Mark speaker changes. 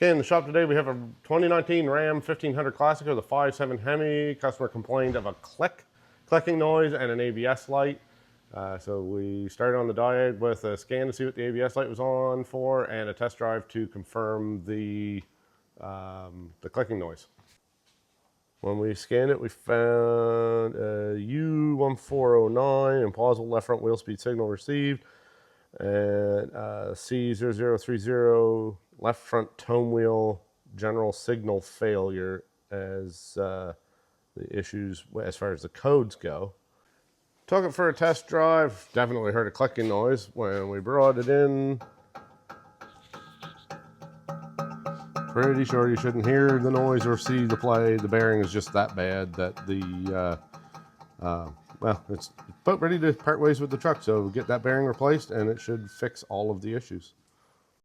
Speaker 1: Okay, in the shop today we have a 2019 Ram 1500 Classic with a 5.7 Hemi. Customer complained of a clicking noise and an ABS light. So we started on the Diag with a scan to see what the ABS light was on for and a test drive to confirm the clicking noise. When we scanned it, we found a U1409, implausible left front wheel speed signal received, and C0030 left front tone wheel general signal failure as the issues as far as the codes go. Took it for a test drive. Definitely heard a clicking noise when we brought it in. Pretty sure you shouldn't hear the noise or see the play. The bearing is just that bad that the well, it's about ready to part ways with the truck. So get that bearing replaced and it should fix all of the issues.